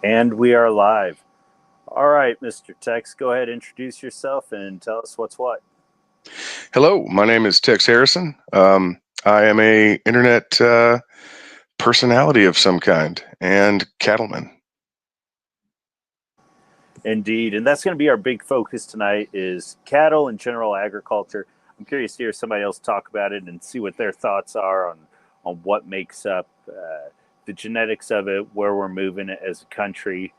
And we are live. All right, Mr. Tex, go ahead, introduce yourself and tell us what's what. Hello, my name is Tex Harrison. I am a internet personality of some kind and cattleman. Indeed, and that's going to be our big focus tonight is cattle and general agriculture. I'm curious to hear somebody else talk about it and see what their thoughts are on what makes up the genetics of it, where we're moving it as a country,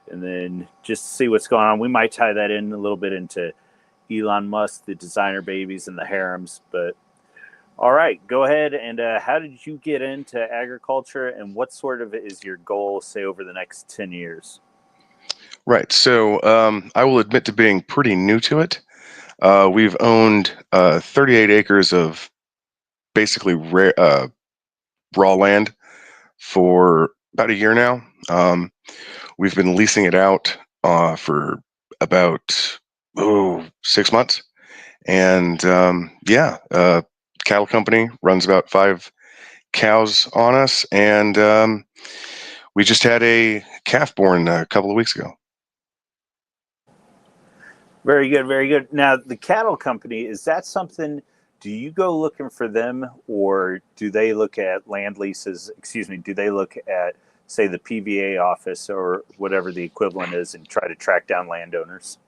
and then just see what's going on. We might tie that in a little bit into Elon Musk, the designer babies, and the harems, but all right, go ahead. And how did you get into agriculture, and what sort of is your goal, say, over the next 10 years? Right, so I will admit to being pretty new to it. We've owned 38 acres of basically raw land for about a year now. We've been leasing it out for about 6 months. And cattle company runs about 5 cows on us, and we just had a calf born a couple of weeks ago. Very good, very good. Now, the cattle company, is that something, do you go looking for them, or do they look at land leases? Excuse me, do they look at, say, the PVA office or whatever the equivalent is and try to track down landowners?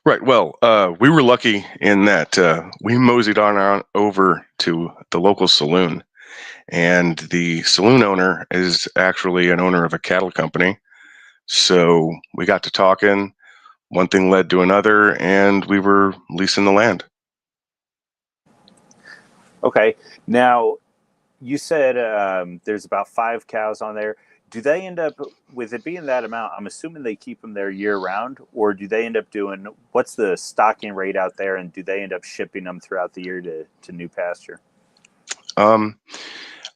Right. Well, we were lucky in that we moseyed on over to the local saloon, and the saloon owner is actually an owner of a cattle company. So we got to talking. One thing led to another, and we were leasing the land. Okay. Now, you said there's about 5 cows on there. Do they end up, with it being that amount, I'm assuming they keep them there year round, or do they end up doing, what's the stocking rate out there, and do they end up shipping them throughout the year to new pasture? Um,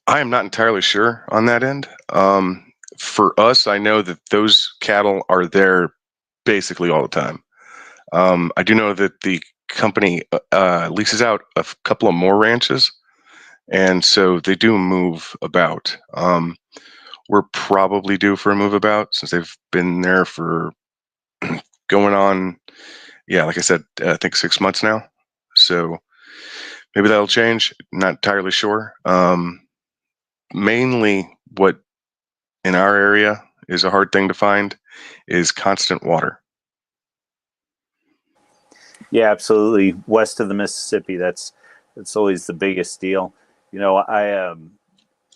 I am not entirely sure on that end. For us, I know that those cattle are there basically all the time. I do know that the company leases out a couple of more ranches, and so they do move about. We're probably due for a move about since they've been there for going on, yeah, like I said, I think 6 months now. So maybe that'll change. Not entirely sure. Mainly, what in our area is a hard thing to find is constant water. Yeah, absolutely. West of the Mississippi, that's always the biggest deal. You know,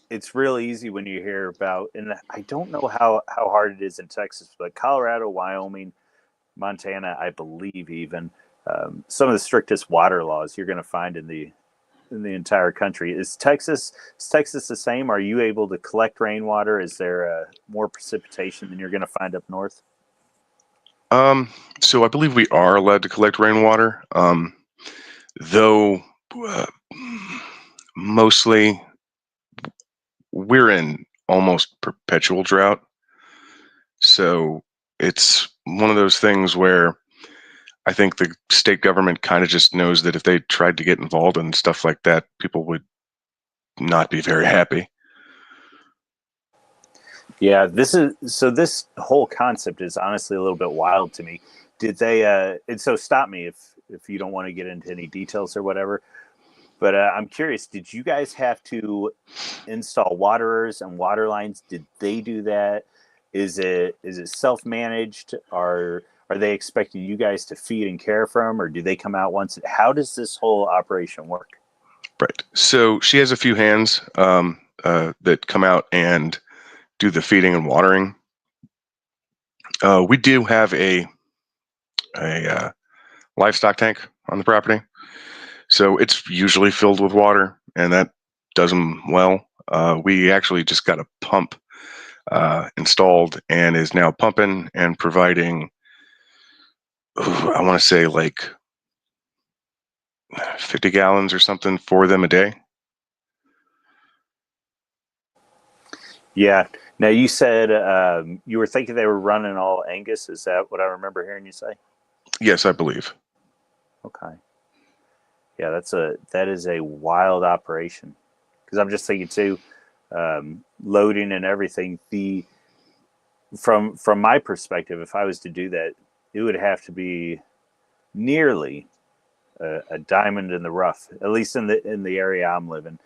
it's real easy when you hear about, and I don't know how hard it is in Texas, but Colorado, Wyoming, Montana, I believe even some of the strictest water laws you're going to find in the entire country. Is Texas the same? Are you able to collect rainwater? Is there more precipitation than you're going to find up north? Um, so I believe we are allowed to collect rainwater, though uh, mostly we're in almost perpetual drought. So it's one of those things where I think the state government kind of just knows that if they tried to get involved in stuff like that, people would not be very happy. Yeah, this whole concept is honestly a little bit wild to me. Did they and so stop me if you don't want to get into any details or whatever, but I'm curious, did you guys have to install waterers and water lines? Did they do that? Is it self-managed? Are they expecting you guys to feed and care for them, or do they come out once? How does this whole operation work? Right. So she has a few hands that come out and do the feeding and watering. We do have a livestock tank on the property, so it's usually filled with water, and that does them well. We actually just got a pump installed and is now pumping and providing. I want to say like 50 gallons or something for them a day. Yeah. Now you said you were thinking they were running all Angus. Is that what I remember hearing you say? Yes, I believe. Okay. Yeah, that is a wild operation. Because I'm just thinking too, loading and everything. from my perspective, if I was to do that, it would have to be nearly a diamond in the rough, at least in the area I'm living,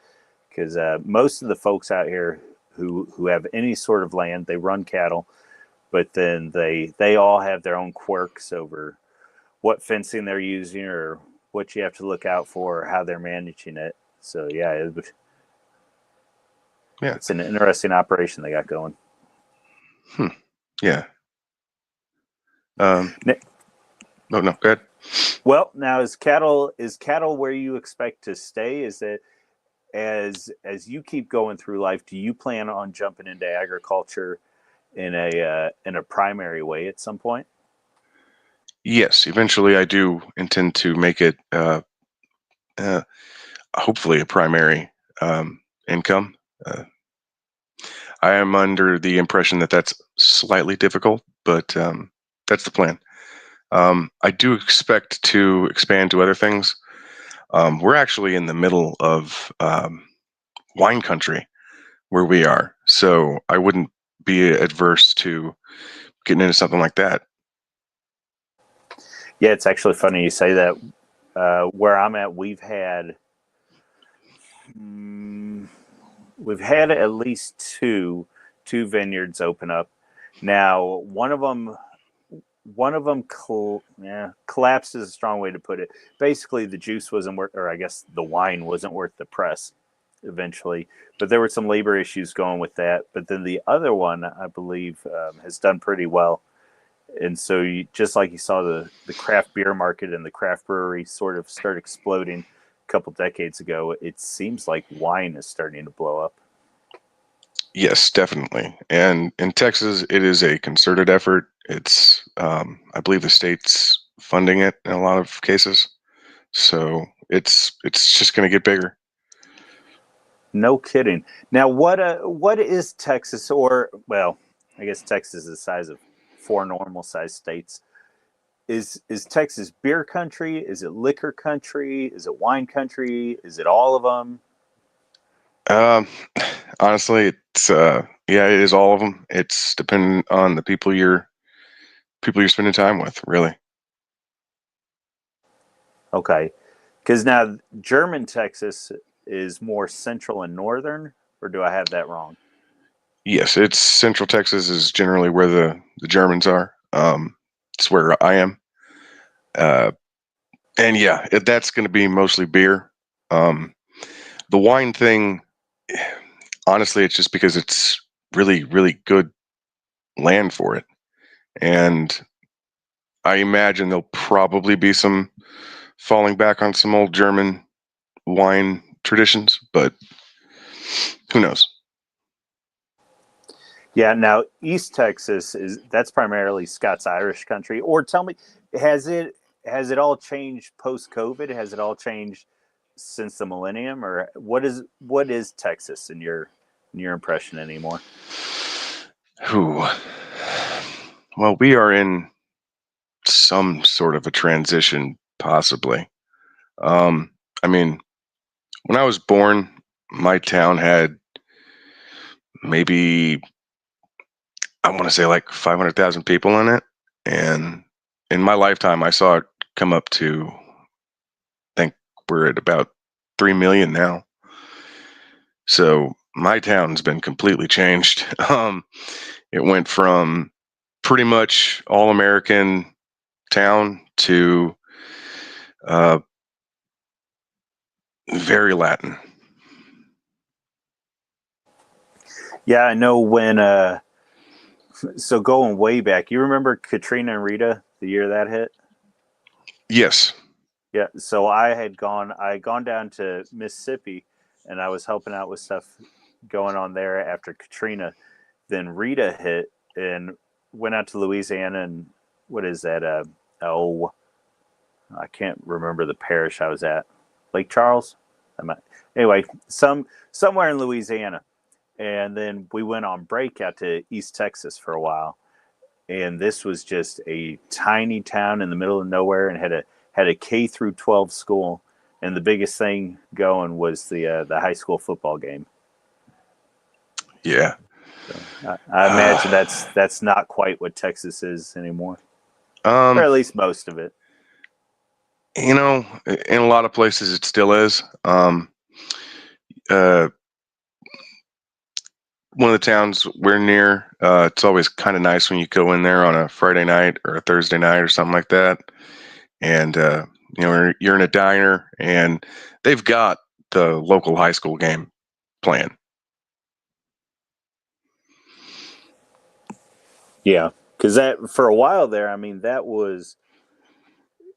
because most of the folks out here who have any sort of land, they run cattle, but then they all have their own quirks over what fencing they're using or what you have to look out for or how they're managing it. So yeah, it's an interesting operation they got going. Yeah. No, go ahead. Well, now is cattle where you expect to stay? Is it as you keep going through life, do you plan on jumping into agriculture in a primary way at some point? Yes, eventually I do intend to make it hopefully a primary income. I am under the impression that that's slightly difficult, but that's the plan. I do expect to expand to other things. We're actually in the middle of wine country where we are, so I wouldn't be adverse to getting into something like that. Yeah, it's actually funny you say that. Where I'm at, we've had at least two vineyards open up. Now, one of them collapsed is a strong way to put it. Basically, the juice wasn't worth, or I guess the wine wasn't worth the press eventually. But there were some labor issues going with that. But then the other one, I believe, has done pretty well. And so, just like you saw the craft beer market and the craft brewery sort of start exploding a couple decades ago, it seems like wine is starting to blow up. Yes, definitely. And in Texas, it is a concerted effort. It's, I believe, the state's funding it in a lot of cases. So it's just going to get bigger. No kidding. Now, what is Texas? Or well, I guess Texas is the size of four normal sized states. Is Texas beer country? Is it liquor country? Is it wine country? Is it all of them? Um, Honestly, it's yeah, it is all of them. It's dependent on the people you're spending time with, really. Okay, because now German Texas is more central and northern, or do I have that wrong? Yes, it's Central Texas is generally where the Germans are. It's where I am. Uh, and yeah, that's going to be mostly beer. Um, the wine thing, honestly, it's just because it's really, really good land for it. And I imagine there'll probably be some falling back on some old German wine traditions, but who knows? Yeah. Now East Texas that's primarily Scots Irish country. Or tell me, has it all changed post COVID? Has it all changed since the millennium, or what is Texas in your impression anymore? Who? Well, we are in some sort of a transition, possibly. Um, I mean, when I was born, my town had maybe, I want to say, like 500,000 people in it. And in my lifetime, I saw it come up to, I think we're at about 3 million now. So my town's been completely changed. It went from pretty much all American town to uh, very Latin. Yeah, I know when. So going way back, you remember Katrina and Rita, the year that hit? Yes. Yeah. So I had gone down to Mississippi, and I was helping out with stuff going on there after Katrina. Then Rita hit, and went out to Louisiana, and what is that? Oh, I can't remember the parish I was at. Lake Charles. Anyway, somewhere in Louisiana, and then we went on break out to East Texas for a while. And this was just a tiny town in the middle of nowhere, and had a K through 12 school, and the biggest thing going was the high school football game. Yeah. So I imagine that's not quite what Texas is anymore, or Um, at least most of it. in a lot of places it still is. Uh, one of the towns we're near, it's always kind of nice when you go in there on a Friday night or a Thursday night or something like that, and you're in a diner and they've got the local high school game playing. Yeah, because that for a while there, I mean, that was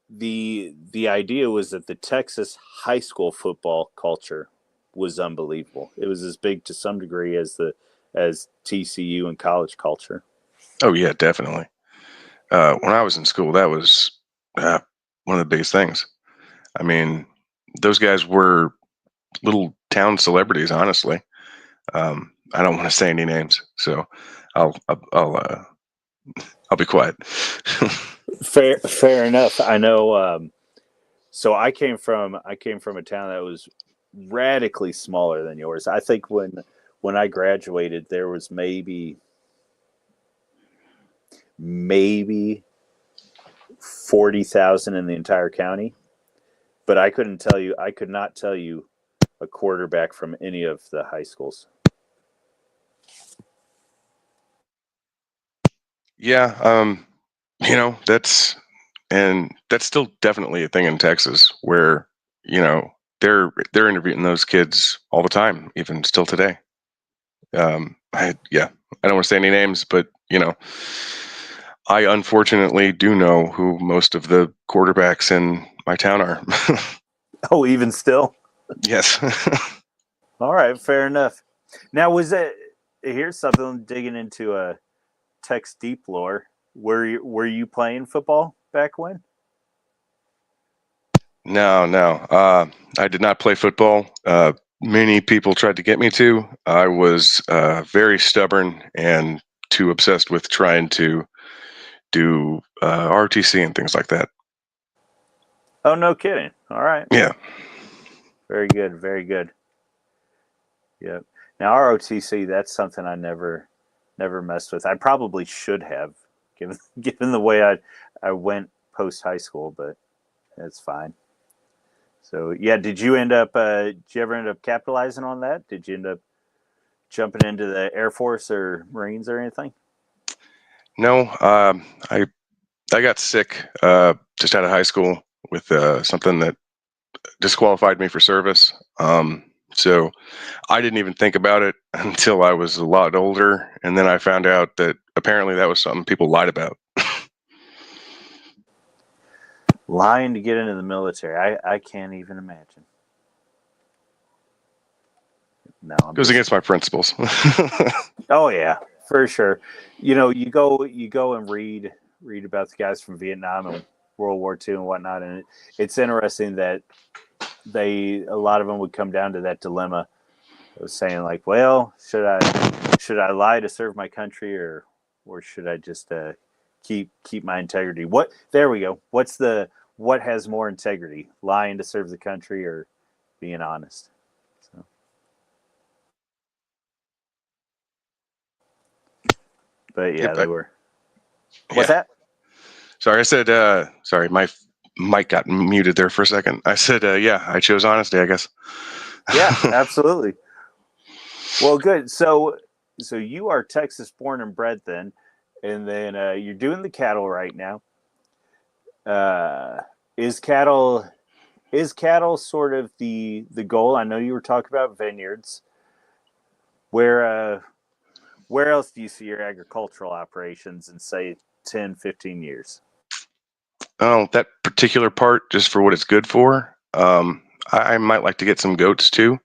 the idea was that the Texas high school football culture was unbelievable. It was as big to some degree as TCU and college culture. Oh yeah, definitely. When I was in school, that was uh, one of the biggest things. I mean, those guys were little town celebrities, honestly. I don't want to say any names, so I'll be quiet. Fair enough. I know. So I came from a town that was radically smaller than yours. I think when I graduated, there was maybe 40,000 in the entire county, but I couldn't tell you. I could not tell you a quarterback from any of the high schools. Yeah, that's still definitely a thing in Texas where you know they're interviewing those kids all the time, even still today. I don't want to say any names, but I unfortunately do know who most of the quarterbacks in my town are. Oh, even still. Yes. All right, fair enough. Now, was that here's something digging into a Tex deep lore? Were you playing football back when? No, no. I did not play football. Many people tried to get me to. I was very stubborn and too obsessed with trying to do RTC and things like that. Oh, no kidding. All right, Yeah. very good, very good. Yep. Now ROTC, that's something I never messed with. I probably should have, given given the way I went post high school, but it's fine. So yeah, did you ever end up capitalizing on that? Did you end up jumping into the Air Force or Marines or anything? No, I got sick just out of high school with something that disqualified me for service. So I didn't even think about it until I was a lot older, and then I found out that apparently that was something people lied about. Lying to get into the military. I can't even imagine. No, I'm Goes just. against my principles. Oh yeah, for sure. You go and read about the guys from Vietnam and World War II and whatnot, and it's interesting that a lot of them would come down to that dilemma of saying like, well, should I lie to serve my country, or should I just keep my integrity? What there we go. What has more integrity, lying to serve the country or being honest? So, but yeah, Yep. they were. What's Yeah. that? Sorry, I said. Sorry, my mic got muted there for a second. I said, yeah, I chose honesty, I guess. Yeah, absolutely. Well, good. So you are Texas born and bred then, and then you're doing the cattle right now. Uh, is cattle sort of the goal? I know you were talking about vineyards. Where where else do you see your agricultural operations in say 10, 15 years? Oh, that particular part, just for what it's good for. I might like to get some goats too.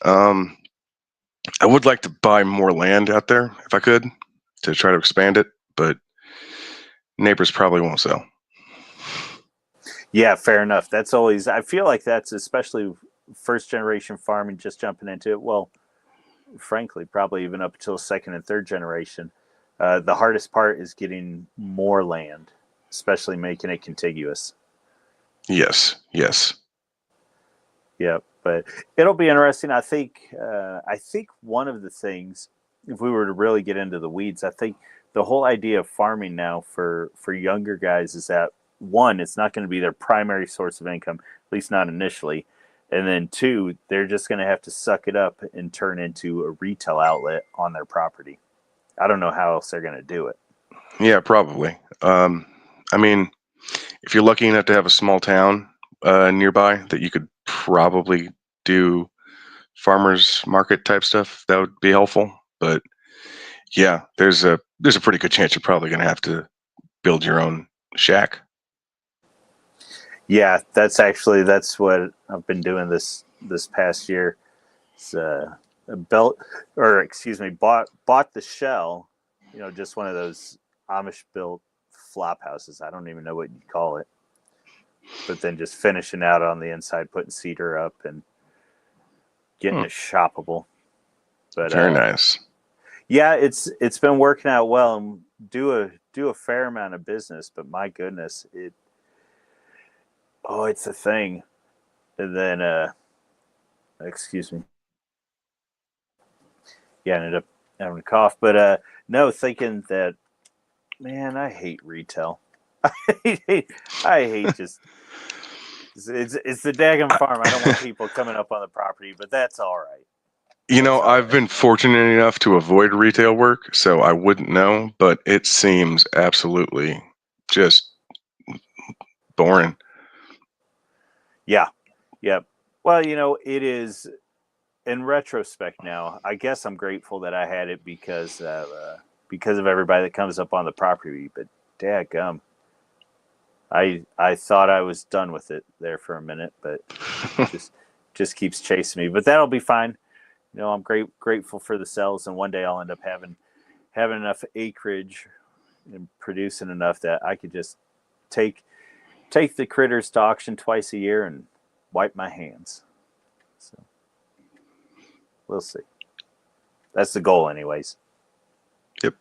Um, I would like to buy more land out there if I could to try to expand it, but neighbors probably won't sell. Yeah, fair enough. That's always I feel like that's especially first generation farming just jumping into it. Well, frankly, probably even up until second and third generation. The hardest part is getting more land, especially making it contiguous. Yes, yes. Yep, but it'll be interesting. I think one of the things if we were to really get into the weeds, I think the whole idea of farming now for younger guys is that one, it's not going to be their primary source of income, at least not initially, and then two, they're just going to have to suck it up and turn into a retail outlet on their property. I don't know how else they're going to do it. Yeah, probably. I mean, if you're lucky enough to have a small town nearby that you could probably do farmers market type stuff, that would be helpful. But yeah, there's a pretty good chance you're probably going to have to build your own shack. Yeah, that's what I've been doing this past year. It's a belt, or excuse me, bought the shell, just one of those Amish built flop houses. I don't even know what you'd call it, but then just finishing out on the inside, putting cedar up and getting it shoppable. But Very nice. yeah, it's been working out well, and do a fair amount of business. But my goodness, it's a thing. And then excuse me, yeah, I ended up having a cough. But no, thinking that, man, I hate retail. I hate just it's the daggum farm. I don't want people coming up on the property, but that's all right. I've been fortunate enough to avoid retail work, so I wouldn't know, but it seems absolutely just boring. Yeah, yeah. Well, it is in retrospect now. I guess I'm grateful that I had it because of everybody that comes up on the property. But dadgum, I thought I was done with it there for a minute, but just keeps chasing me. But that'll be fine. I'm grateful for the cells, and one day I'll end up having enough acreage and producing enough that I could just take the critters to auction twice a year and wipe my hands. So we'll see. That's the goal, anyways. Yep.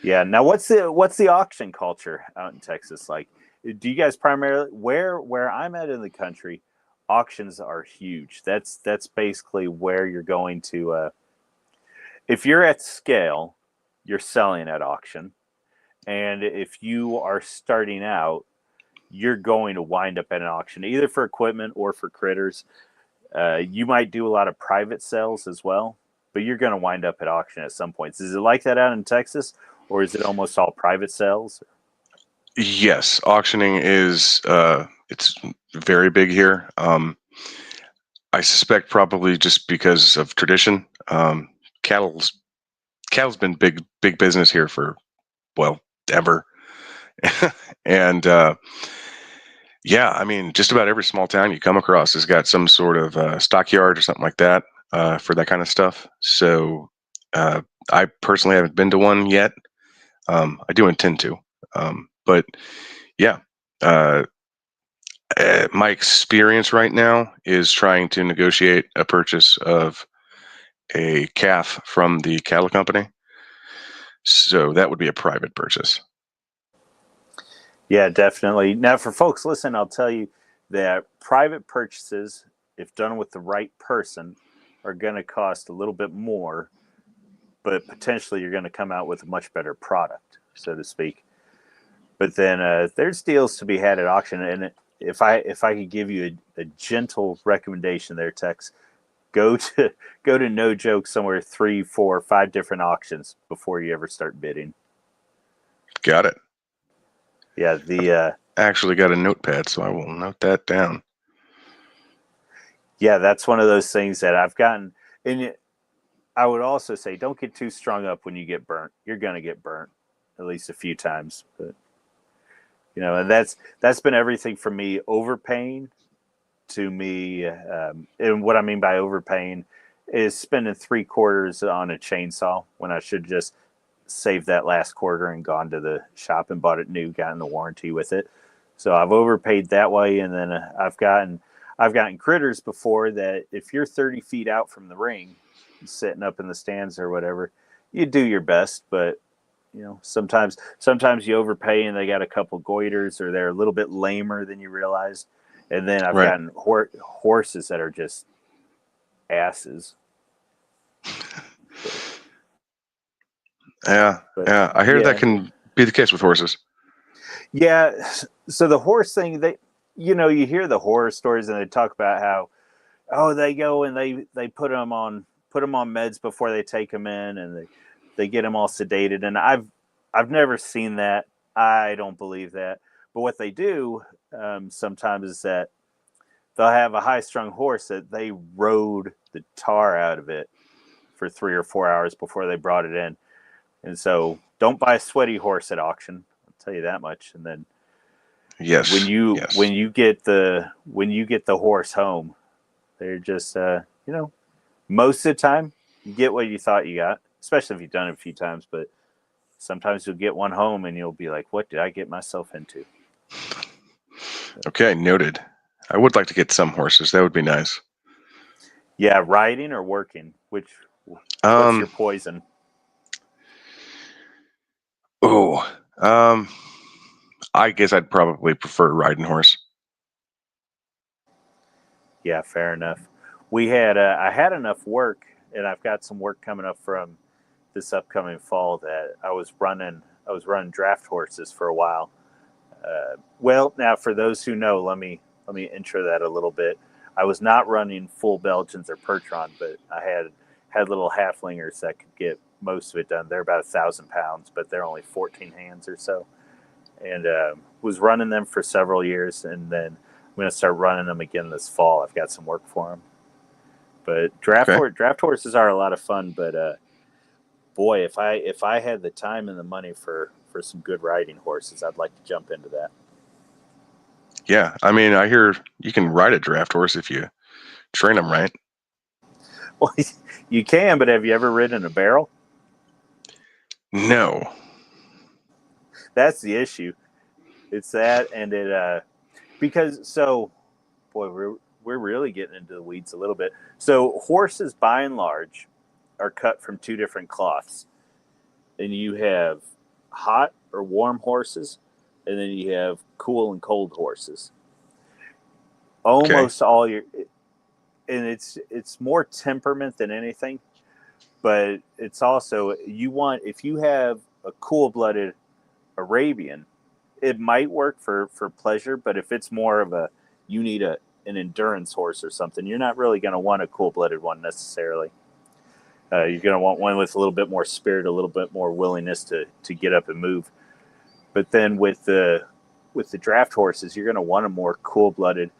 Yeah. Now, what's the auction culture out in Texas like? Do you guys primarily where I'm at in the country? Auctions are huge. That's basically where you're going to. If you're at scale, you're selling at auction, and if you are starting out, you're going to wind up at an auction, either for equipment or for critters. You might do a lot of private sales as well, but you're going to wind up at auction at some points. Is it like that out in Texas, or is it almost all private sales? Yes, auctioning is it's very big here. I suspect probably just because of tradition. Cattle's cattle's been big business here for, well, ever. And yeah, I mean, just about every small town you come across has got some sort of stockyard or something like that for that kind of stuff. So I personally haven't been to one yet. I do intend to. But yeah, uh, my experience right now is trying to negotiate a purchase of a calf from the cattle company. So that would be a private purchase. Yeah, definitely. Now, for folks listen, I'll tell you that private purchases, if done with the right person, are going to cost a little bit more, but potentially you're going to come out with a much better product, so to speak. But then there's deals to be had at auction, and if I could give you a gentle recommendation there, Tex, go to no joke somewhere 3, 4, 5 different auctions before you ever start bidding. Got it. Yeah, the Actually got a notepad, so I will note that down. yeah, that's one of those things that I've gotten. And I would also say, don't get too strung up when you get burnt. You're gonna get burnt at least a few times, but and that's been everything from me overpaying to me. And what I mean by overpaying is spending 3/4 on a chainsaw when I should just saved that last quarter and gone to the shop and bought it new, gotten the warranty with it. So I've overpaid that way, and then I've gotten critters before that. If you're 30 feet out from the ring, sitting up in the stands or whatever, you do your best, but sometimes you overpay and they got a couple goiters or they're a little bit lamer than you realize. And then I've Right. gotten horses that are just asses. Yeah, But yeah. I hear that can be the case with horses. yeah. So the horse thing, you hear the horror stories and they talk about how, oh, they go and they put them on meds before they take them in, and they get them all sedated. And I've never seen that. I don't believe that. But what they do sometimes is that they'll have a high strung horse that they rode the tar out of it for 3 or 4 hours before they brought it in. And so don't buy a sweaty horse at auction. I'll tell you that much. And then when Yes, you yes. when you get the horse home, they're just most of the time you get what you thought you got, especially if you've done it a few times. But sometimes you'll get one home and you'll be like, what did I get myself into? Okay, noted. I would like to get some horses. That would be nice. Yeah, riding or working? What's your Um. poison? Oh. I guess I'd probably prefer a riding horse. Yeah, fair enough. I had enough work, and I've got some work coming up from this upcoming fall that I was running draft horses for a while. Well, now for those who know, let me intro that a little bit. I was not running full Belgians or Percheron, but I had little halflingers that could get most of it done. They're about 1,000 pounds, but they're only 14 hands or so, and was running them for several years, and then I'm going to start running them again this fall. I've got some work for them, but Okay. draft horses are a lot of fun. But boy, if I had the time and the money for some good riding horses, I'd like to jump into that. Yeah. I mean, I hear you can ride a draft horse if you train them right. Well, you can, but have you ever ridden a barrel? No. That's the issue. It's that, and because boy, we're really getting into the weeds a little bit. So horses, by and large, are cut from two different cloths, and you have hot or warm horses, and then you have cool and cold horses. Okay. Almost all your, and it's more temperament than anything, but it's also if you have a cool-blooded Arabian, it might work for pleasure, but if it's more of you need an endurance horse or something, you're not really going to want a cool-blooded one necessarily. You're going to want one with a little bit more spirit, a little bit more willingness to get up and move. But then with the draft horses, you're going to want them more cool-blooded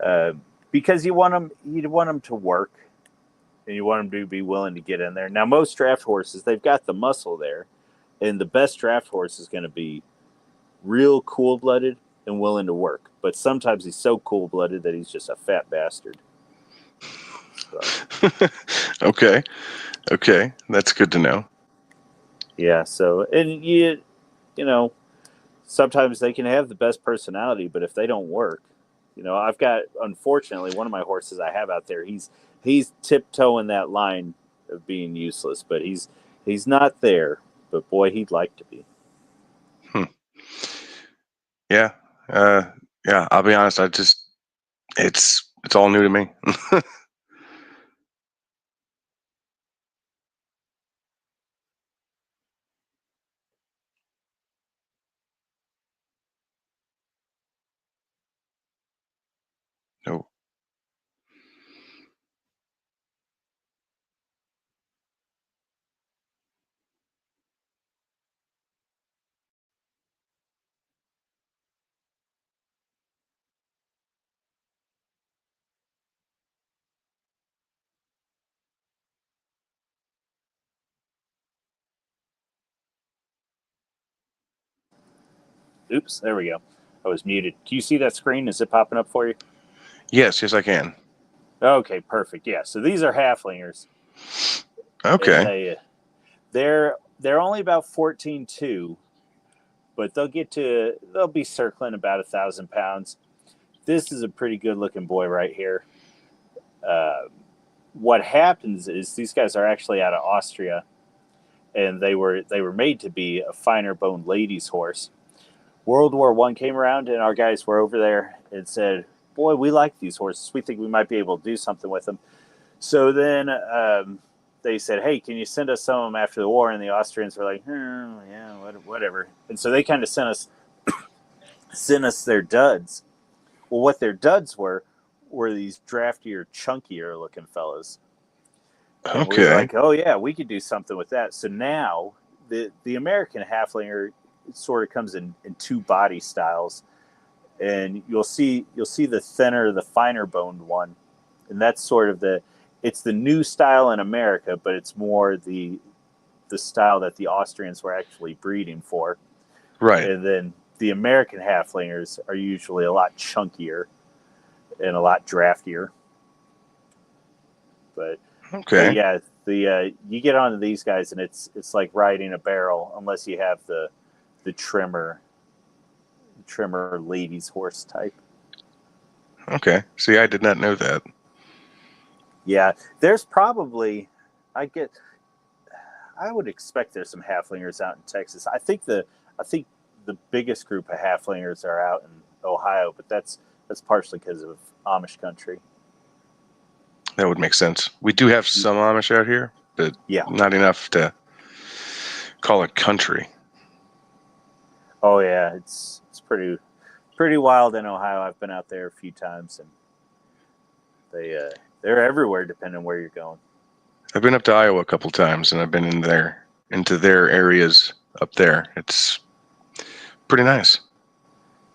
uh, because you want them to work, and you want them to be willing to get in there. Now, most draft horses, they've got the muscle there, and the best draft horse is going to be real cool blooded and willing to work. But sometimes he's so cool blooded that he's just a fat bastard. So, Okay. Okay. That's good to know. yeah. So, and you know, sometimes they can have the best personality, but if they don't work, I've got, unfortunately, one of my horses I have out there. He's tiptoeing that line of being useless, but he's not there. But boy, he'd like to be. Hmm. Yeah. Uh, yeah. I'll be honest. It's all new to me. No. Oops, there we go. I was muted. Can you see that screen? Is it popping up for you? Yes. Yes, I can. Okay, perfect. Yeah. So these are halflingers, and Okay. they're only about 14.2, but they'll be circling about 1,000 pounds. This is a pretty good looking boy right here. Uh, what happens is these guys are actually out of Austria, and they were made to be a finer boned ladies' horse. World War I came around, and our guys were over there and said, "Boy, we like these horses. We think we might be able to do something with them." So then they said, "Hey, can you send us some of them after the war?" And the Austrians were like, "Yeah, whatever." And so they kind of sent us their duds. Well, what their duds were these draftier, chunkier looking fellas, and we were Okay. like, "Oh yeah, we could do something with that." So now the American halflinger sort of comes in two body styles, and you'll see the thinner, the finer boned one, and that's sort of it's the new style in America, but it's more the style that the Austrians were actually breeding for. Right. And then the American halflingers are usually a lot chunkier and a lot draftier. But Okay. yeah, you get onto these guys and it's like riding a barrel unless you have the trimmer ladies horse type. Okay. See, I did not know that. Yeah, there's probably I get I would expect there's some halflingers out in Texas. I think the biggest group of halflingers are out in Ohio, but that's partially because of Amish country. That would make sense. We do have some Amish out here, but Yeah. not enough to call it country. Oh yeah, it's pretty wild in Ohio. I've been out there a few times, and they're everywhere depending on where you're going. I've been up to Iowa a couple times, and I've been into their areas up there. It's pretty nice.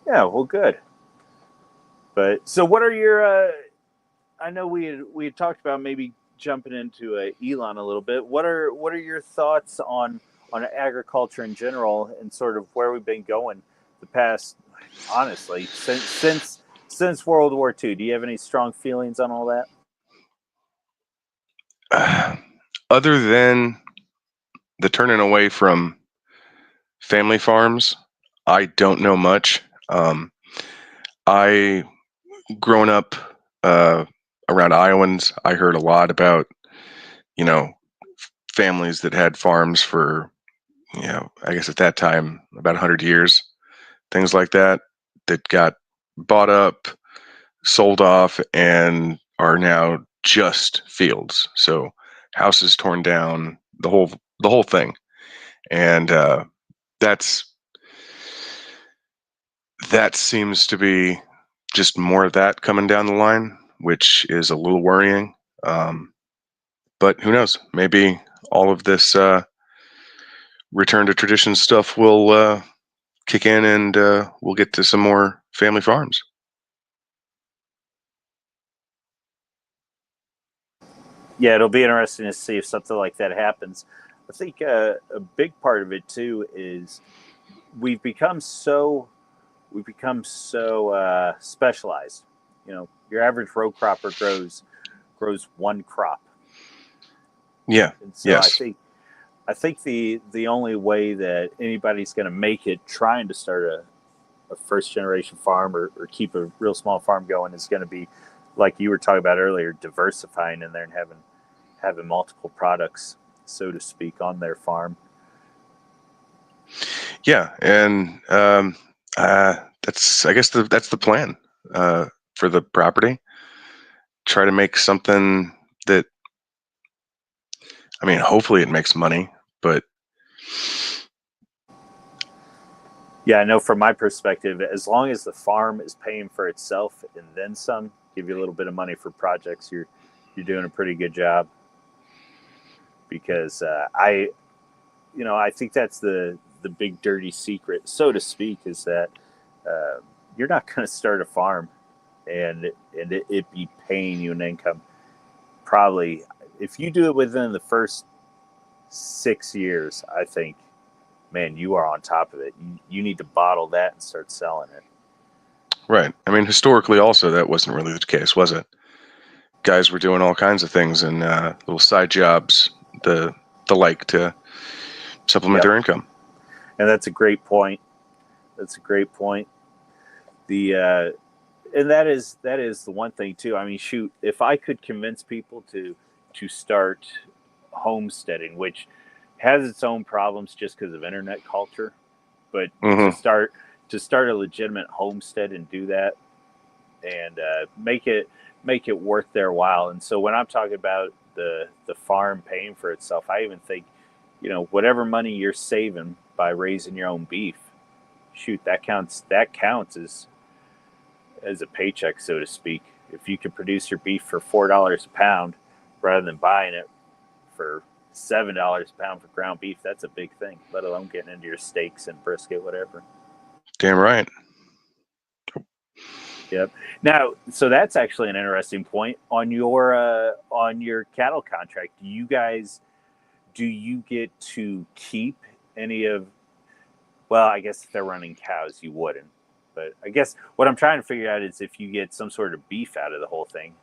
Yeah, well, good. But so, what are your? I know we had talked about maybe jumping into Elon a little bit. What are your thoughts on agriculture in general and sort of where we've been going the past? Honestly, since World War II, do you have any strong feelings on all that? Other than the turning away from family farms, I don't know much. I growing up uh, around Iowans, I heard a lot about you know families that had farms for I guess at that time about 100 years, things like that, that got bought up, sold off, and are now just fields. So houses torn down, the whole thing, and that's that seems to be just more of that coming down the line, which is a little worrying. Um, but who knows? Maybe all of this return to tradition stuff will kick in, and we'll get to some more family farms. Yeah, it'll be interesting to see if something like that happens. I think a big part of it too is we've become so specialized. You know, your average row cropper grows one crop, Yeah. and so Yes. I think the only way that anybody's going to make it trying to start a first generation farm or keep a real small farm going is going to be like you were talking about earlier, diversifying in there and having multiple products, so to speak, on their farm. Yeah, and that's I guess that's the plan for the property. Try to make something that hopefully it makes money, but Yeah, I know from my perspective, as long as the farm is paying for itself and then some, give you a little bit of money for projects, you're doing a pretty good job. Because I think that's the big dirty secret, so to speak, is that you're not going to start a farm and it be paying you an income. Probably, if you do it within the first 6 years, I think, man, you are on top of it. You need to bottle that and start selling it. right. Historically, also that wasn't really the case, was it? Guys were doing all kinds of things and little side jobs, the like to supplement Yep, their income. and that's a great point. That's a great point. The and that is the one thing too. I mean, shoot, if I could convince people to start homesteading, which has its own problems just because of internet culture, but to Hmm. start a legitimate homestead and do that and make it worth their while. And so when I'm talking about the farm paying for itself. I even think, whatever money you're saving by raising your own beef, shoot, that counts. That counts as a paycheck, so to speak. If you could produce your beef for $4 a pound rather than buying it for $7 a pound for ground beef, that's a big thing. Let alone getting into your steaks and brisket, whatever. Damn right. Yep. Now, so that's actually an interesting point on your cattle contract. Do you get to keep any of? Well, I guess if they're running cows, you wouldn't. But I guess what I'm trying to figure out is if you get some sort of beef out of the whole thing,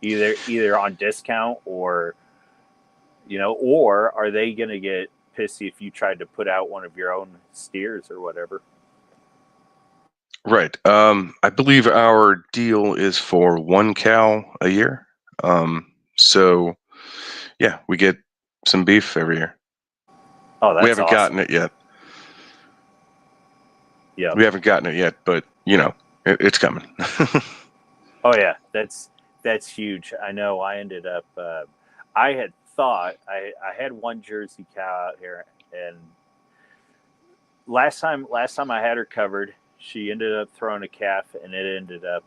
either on discount or or are they going to get pissy if you tried to put out one of your own steers or whatever? Right. I believe our deal is for 1 cow a year. So yeah, we get some beef every year. Oh, that's We haven't awesome. gotten it yet. Yeah. We haven't gotten it yet, but it's coming. Oh yeah, that's huge. I know. I ended up. I had thought I had one Jersey cow out here, and last time I had her covered, she ended up throwing a calf, and it ended up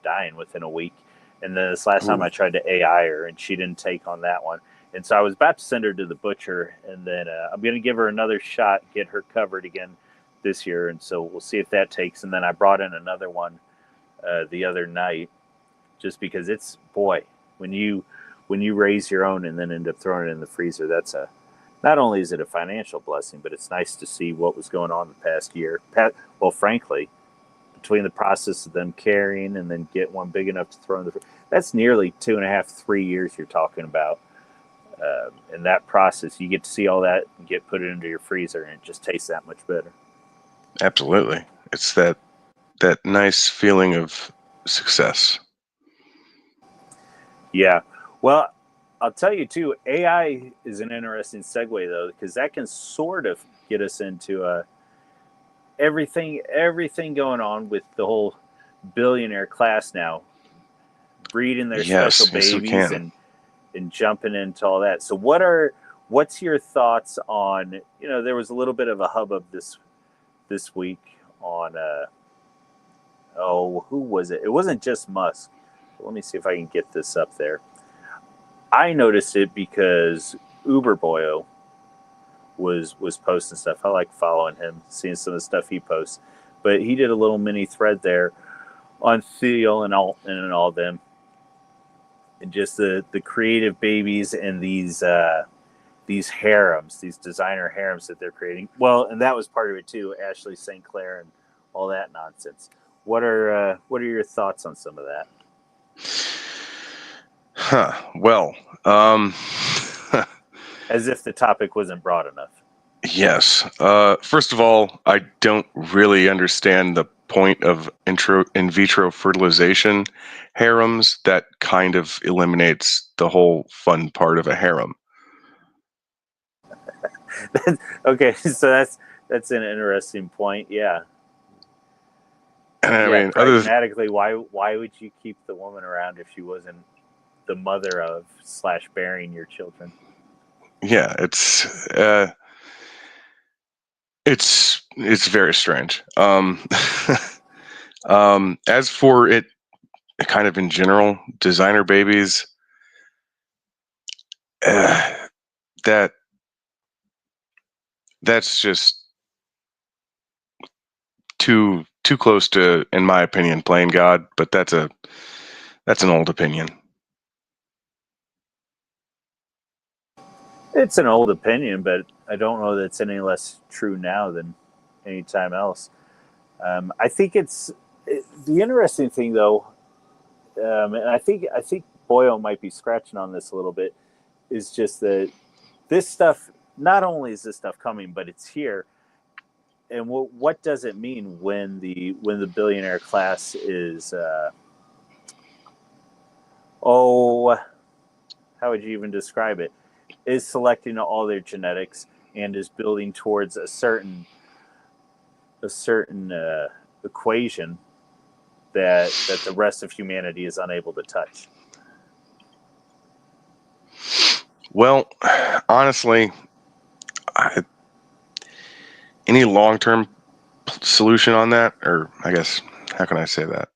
dying within a week. And then this last time I tried to AI her, and she didn't take on that one. And so I was about to send her to the butcher, and then I'm going to give her another shot, get her covered again this year, and so we'll see if that takes. And then I brought in another one the other night, just because it's when you raise your own and then end up throwing it in the freezer, not only is it a financial blessing, but it's nice to see what was going on the past year. Well, frankly, between the process of them carrying and then get one big enough to throw in the freezer, that's nearly 2.5, 3 years you're talking about. In that process, you get to see all that and get put it into your freezer, and it just tastes that much better. Absolutely. It's that nice feeling of success. Yeah. Well, I'll tell you too, AI is an interesting segue though, because that can sort of get us into everything going on with the whole billionaire class now, breeding their special babies and jumping into all that. So what's your thoughts on, there was a little bit of a hubbub this week on who was it? It wasn't just Musk. Let me see if I can get this up there. I noticed it because Uber Boyo was posting stuff. I like following him, seeing some of the stuff he posts. But he did a little mini thread there on Theo and all them, and just the creative babies and these harems, these designer harems that they're creating. Well, and that was part of it too. Ashley St. Clair and all that nonsense. What are your thoughts on some of that? Well, as if the topic wasn't broad enough. Yes. First of all, I don't really understand the point of in vitro fertilization harems. That kind of eliminates the whole fun part of a harem. Okay, so that's an interesting point. Yeah. I mean, pragmatically, why would you keep the woman around if she wasn't the mother of / bearing your children? Yeah, it's very strange. As for it, kind of in general, designer babies, that's just too close to, in my opinion, playing God. But that's an old opinion. It's an old opinion, but I don't know that it's any less true now than any time else. I think the interesting thing, though, and I think Boyle might be scratching on this a little bit, is just that this stuff, not only is this stuff coming, but it's here. And what does it mean when the billionaire class is how would you even describe it? Is selecting all their genetics and is building towards a certain equation that the rest of humanity is unable to touch. Well, honestly, I, any long-term solution on that, or I guess, how can I say that?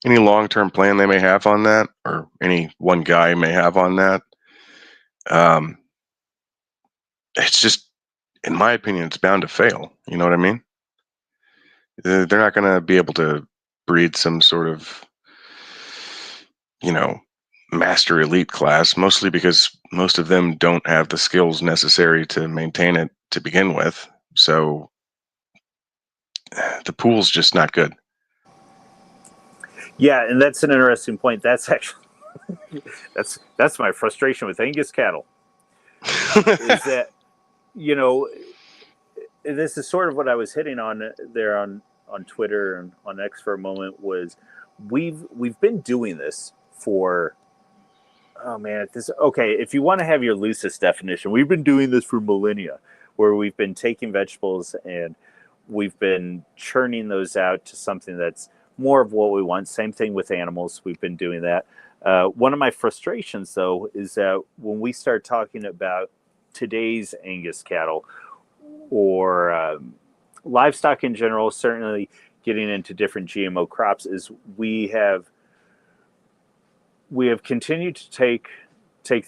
Any long-term plan they may have on that, or any one guy may have on that, um, it's just, in my opinion, it's bound to fail. You know what I mean? They're not going to be able to breed some sort of, you know, master elite class, mostly because most of them don't have the skills necessary to maintain it to begin with. So the pool's just not good. Yeah, and that's an interesting point. That's actually that's my frustration with Angus cattle is that, you know, this is sort of what I was hitting on there on Twitter and on X for a moment was we've been doing this for, oh man, this, okay, if you want to have your loosest definition, we've been doing this for millennia, where we've been taking vegetables and we've been churning those out to something that's more of what we want. Same thing with animals. We've been doing that. One of my frustrations, though, is that when we start talking about today's Angus cattle or livestock in general, certainly getting into different GMO crops, is we have continued to take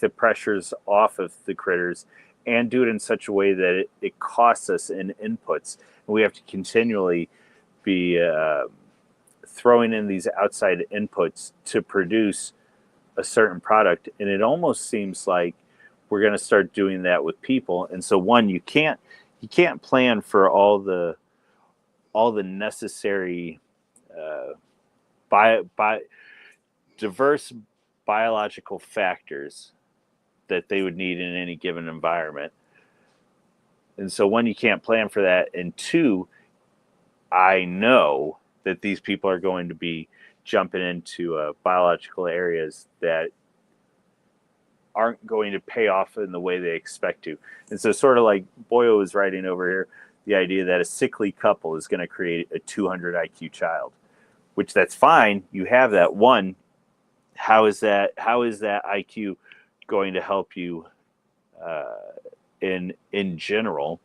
the pressures off of the critters and do it in such a way that it costs us in inputs. And we have to continually be throwing in these outside inputs to produce a certain product. And it almost seems like we're going to start doing that with people. And so, one, you can't plan for all the necessary by diverse biological factors that they would need in any given environment. And so, one, you can't plan for that, and two, I know that these people are going to be jumping into biological areas that aren't going to pay off in the way they expect to. And so, sort of like Boyo was writing over here, the idea that a sickly couple is going to create a 200 IQ child, which that's fine. You have that. One, how is that IQ going to help you in general?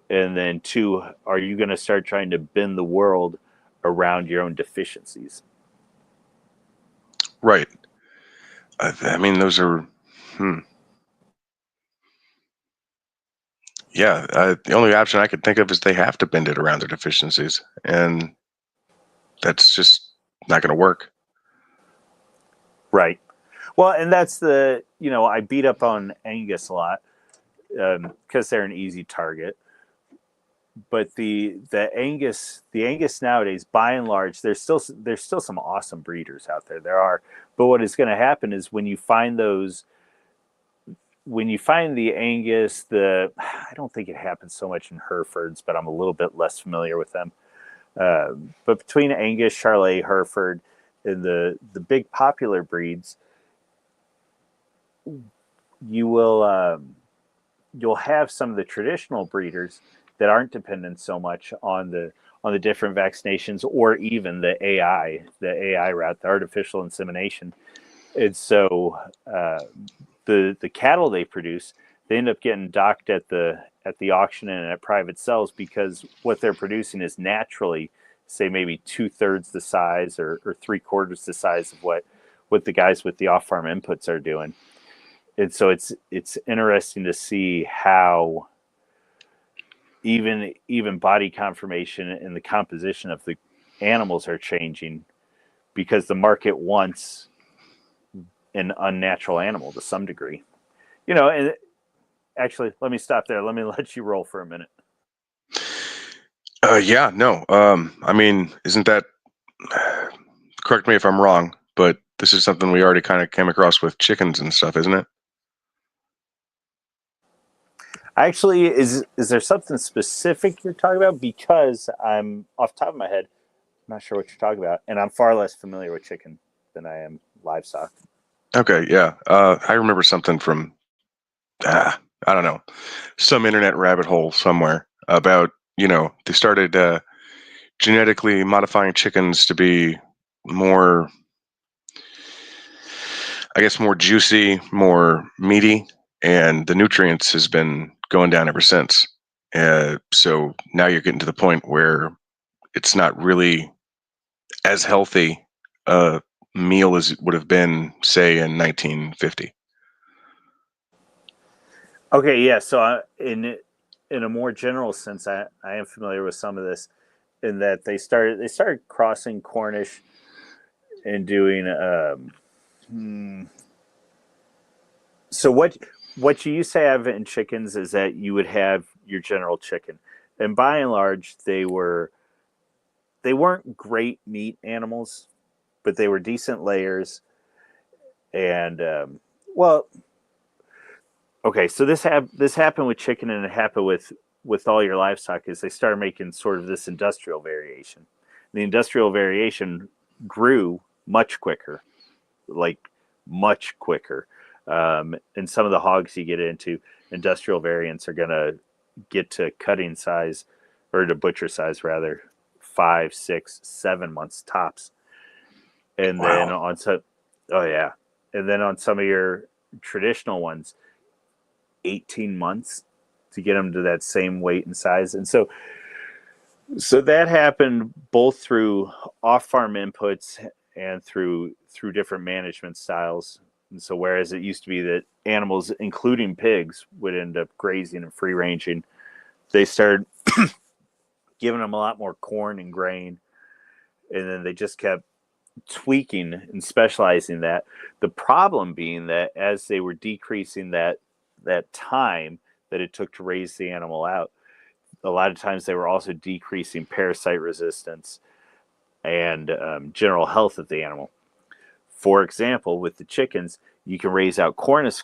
And then two, are you going to start trying to bend the world around your own deficiencies? Right. I mean, those are, yeah. The only option I could think of is they have to bend it around their deficiencies, and that's just not going to work. Right. Well, and that's the, I beat up on Angus a lot because they're an easy target. But the Angus nowadays, by and large, there's still some awesome breeders out there. There are, but what is going to happen is when you find the Angus, I don't think it happens so much in Herefords, but I'm a little bit less familiar with them. But between Angus, Charolais, Hereford, and the big popular breeds, you'll have some of the traditional breeders that aren't dependent so much on the different vaccinations or even the AI route, the artificial insemination. And so the cattle they produce, they end up getting docked at the auction and at private sales because what they're producing is naturally, say, maybe 2/3 the size or 3/4 the size of what the guys with the off-farm inputs are doing. And so it's interesting to see how even body conformation and the composition of the animals are changing because the market wants an unnatural animal to some degree. And actually, let me stop there. Let me let you roll for a minute. Yeah, no. I mean, isn't that, correct me if I'm wrong, but this is something we already kind of came across with chickens and stuff, isn't it? Actually, is there something specific you're talking about? Because I'm off the top of my head, I'm not sure what you're talking about, and I'm far less familiar with chicken than I am livestock. Okay, yeah. I remember something from, I don't know, some internet rabbit hole somewhere about, they started genetically modifying chickens to be more, I guess, more juicy, more meaty. and the nutrients has been going down ever since. So now you're getting to the point where it's not really as healthy a meal as it would have been, say, in 1950. Okay, yeah. So in a more general sense, I am familiar with some of this, in that they started crossing Cornish and doing. So what you used to have in chickens is that you would have your general chicken, and by and large they weren't great meat animals, but they were decent layers. And well, okay, so this happened with chicken, and it happened with all your livestock. Is they started making sort of this industrial variation. The industrial variation grew much quicker, like much quicker. And some of the hogs you get into, industrial variants are going to get to cutting size, or to butcher size rather, 5, 6, 7 months tops. And then Wow. on some, oh yeah, and then on some of your traditional ones, 18 months to get them to that same weight and size. And so that happened both through off-farm inputs and through different management styles. And so whereas it used to be that animals, including pigs, would end up grazing and free ranging, they started giving them a lot more corn and grain, and then they just kept tweaking and specializing that. The problem being that as they were decreasing that time that it took to raise the animal out, a lot of times they were also decreasing parasite resistance and general health of the animal. For example, with the chickens, you can raise out Cornish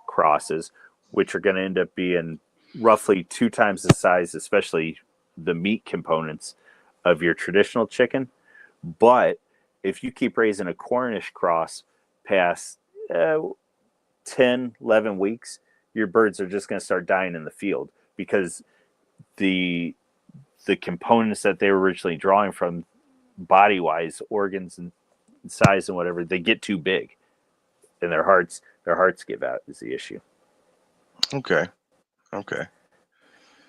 crosses, which are going to end up being roughly 2 times the size, especially the meat components of your traditional chicken. But if you keep raising a Cornish cross past 10, 11 weeks, your birds are just going to start dying in the field, because the components that they were originally drawing from, body wise, organs and size and whatever, they get too big, and their hearts give out is the issue. Okay. Okay.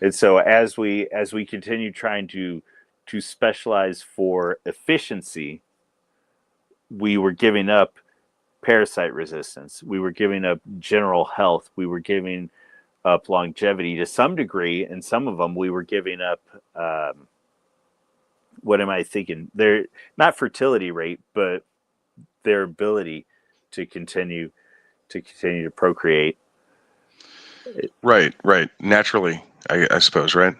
And so as we continue trying to specialize for efficiency, we were giving up parasite resistance, we were giving up general health, we were giving up longevity to some degree, and some of them we were giving up what am I thinking? They're not fertility rate, but their ability to continue to procreate. Right. Right. Naturally, I suppose. Right.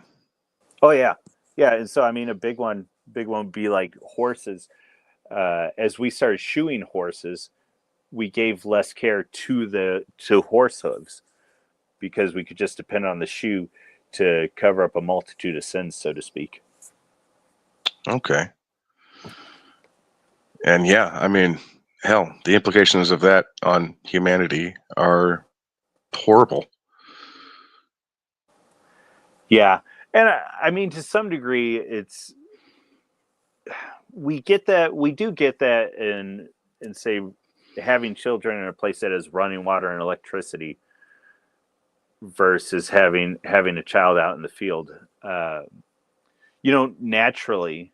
Oh yeah, yeah. And so I mean, a big one would be like horses. As we started shoeing horses, we gave less care to horse hooves, because we could just depend on the shoe to cover up a multitude of sins, so to speak. Okay. And yeah, I mean, hell, the implications of that on humanity are horrible. Yeah, and I mean, to some degree, it's we do get that in say having children in a place that has running water and electricity versus having a child out in the field. Naturally,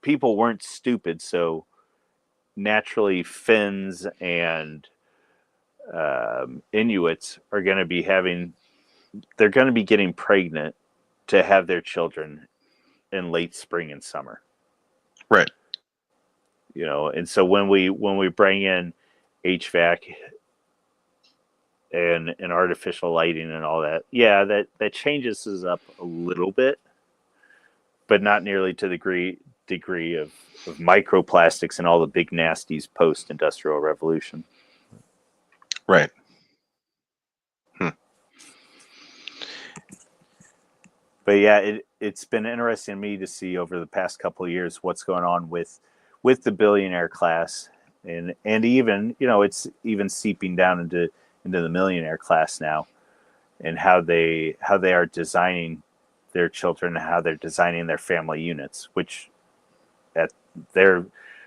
people weren't stupid, so naturally Finns and Inuits are going to be they're going to be getting pregnant to have their children in late spring and summer. Right. And so when we bring in HVAC and artificial lighting and all that, yeah, that changes us up a little bit, but not nearly to the degree of microplastics and all the big nasties post industrial revolution. Right. Hmm. But yeah, it's been interesting to me to see over the past couple of years what's going on with the billionaire class, and even it's even seeping down into the millionaire class now, and how they are designing their children, and how they're designing their family units, which they're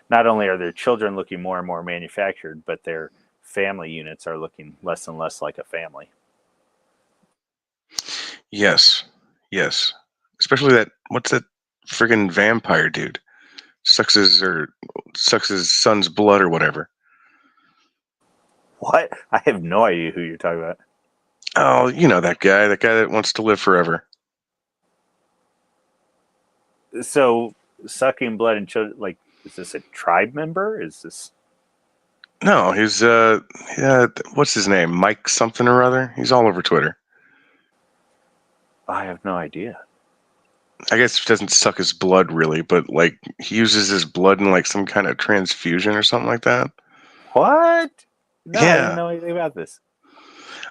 not only are their children looking more and more manufactured, but their family units are looking less and less like a family. Yes, yes. Especially that what's that friggin' vampire dude? Sucks his son's blood or whatever. What? I have no idea who you're talking about. Oh, that guy that wants to live forever. So sucking blood and children, like, is this a tribe member? Is this? No, he's yeah, what's his name? Mike something or other. He's all over Twitter. I have no idea. I guess he doesn't suck his blood really, but like he uses his blood in like some kind of transfusion or something like that. What? No, I didn't Yeah. know anything about this.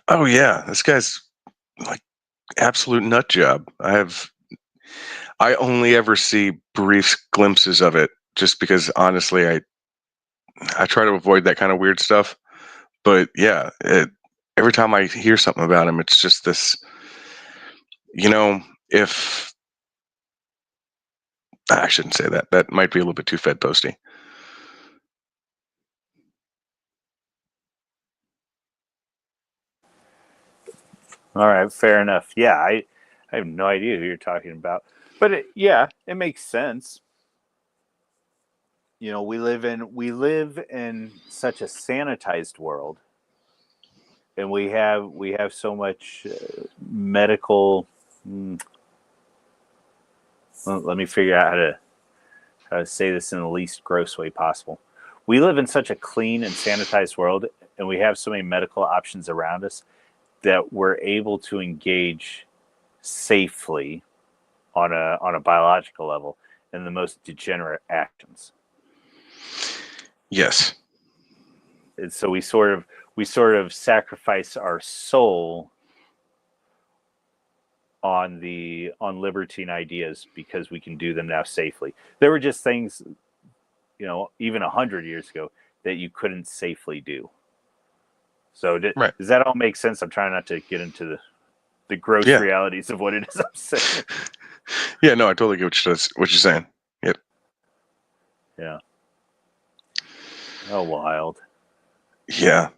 Oh yeah, this guy's like absolute nut job. I only ever see brief glimpses of it just because honestly I try to avoid that kind of weird stuff. But yeah, every time I hear something about him, it's just this, if I shouldn't say that. That might be a little bit too Fed posty. All right, fair enough. Yeah, I have no idea who you're talking about, but it makes sense. We live in such a sanitized world, and we have so much medical. Let me figure out how to say this in the least gross way possible. We live in such a clean and sanitized world, and we have so many medical options around us that we're able to engage safely on a biological level in the most degenerate actions. Yes. And so we sort of sacrifice our soul on libertine ideas because we can do them now safely. There were just things, even 100 years ago that you couldn't safely do. So Right. does that all make sense? I'm trying not to get into the gross Yeah. realities of what it is I'm saying. Yeah. No, I totally get what you're saying. Yep. Yeah. Oh, wild. Yeah.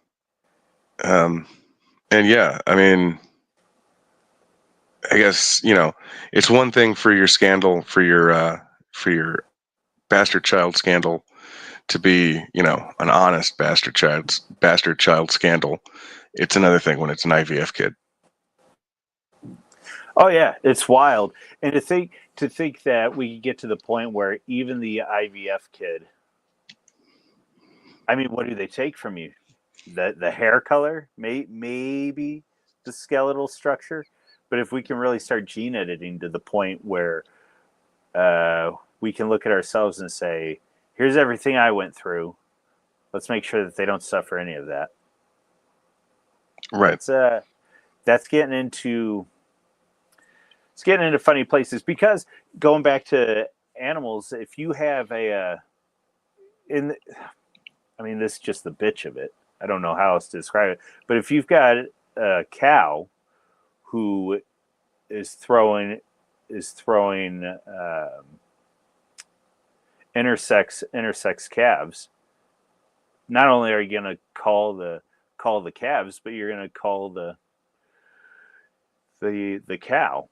And yeah, I mean, I guess it's one thing for your scandal, for your bastard child scandal to be, an honest bastard child scandal. It's another thing when it's an IVF kid. Oh yeah, it's wild. And to think that we could get to the point where even the IVF kid, I mean, what do they take from you? The hair color, maybe the skeletal structure, but if we can really start gene editing to the point where we can look at ourselves and say, "Here's everything I went through. Let's make sure that they don't suffer any of that." Right. That's getting into funny places because going back to animals, if you have in I mean, this is just the bitch of it. I don't know how else to describe it. But if you've got a cow who is throwing intersex calves, not only are you going to call the calves, but you're going to call the cow.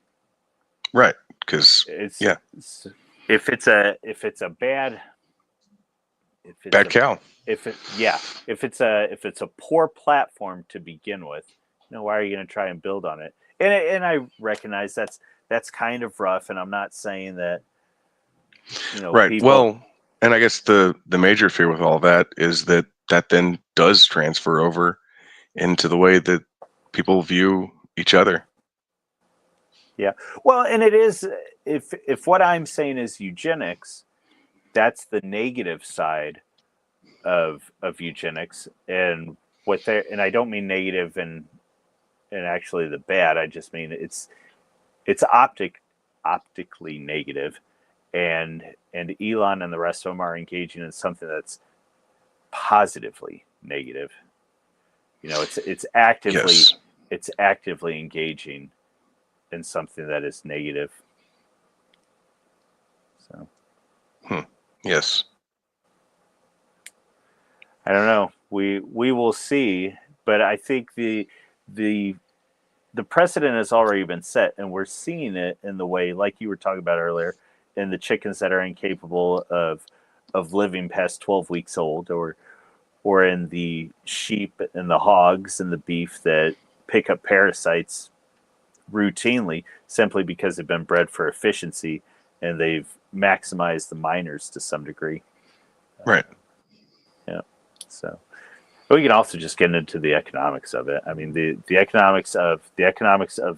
Right. Because It's, yeah, if it's a bad if it's bad a cow. if it's a poor platform to begin with, why are you going to try and build on it? And I recognize that's kind of rough, and I'm not saying that Right. people. Well, and I guess the major fear with all that is that then does transfer over into the way that people view each other. Yeah, well, and it is, if what I'm saying is eugenics, that's the negative side of eugenics, and and I don't mean negative and actually the bad. I just mean it's optically negative, and Elon and the rest of them are engaging in something that's positively negative. It's actively Yes. it's actively engaging in something that is negative. So Yes. I don't know. we will see. But I think the the precedent has already been set, and we're seeing it in the way, like you were talking about earlier, in the chickens that are incapable of living past 12 weeks old, or in the sheep and the hogs and the beef that pick up parasites routinely simply because they've been bred for efficiency and they've maximized the minors to some degree. Right. Yeah. So we can also just get into the economics of it. I mean, the economics of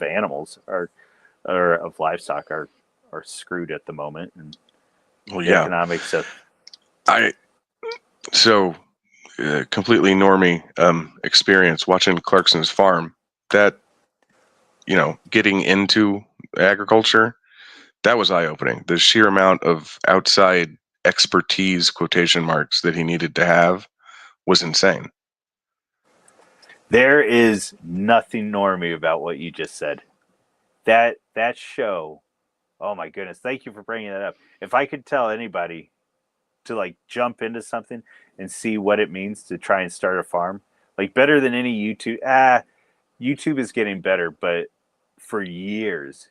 animals are or of livestock are screwed at the moment, and Well, the yeah. economics of I so completely normie experience watching Clarkson's farm. That getting into agriculture, that was eye opening. The sheer amount of outside expertise, quotation marks, that he needed to have was insane. there is nothing normie about what you just said. That show, oh my goodness, thank you for bringing that up. If I could tell anybody to like jump into something and see what it means to try and start a farm, like better than any YouTube is getting better, but for years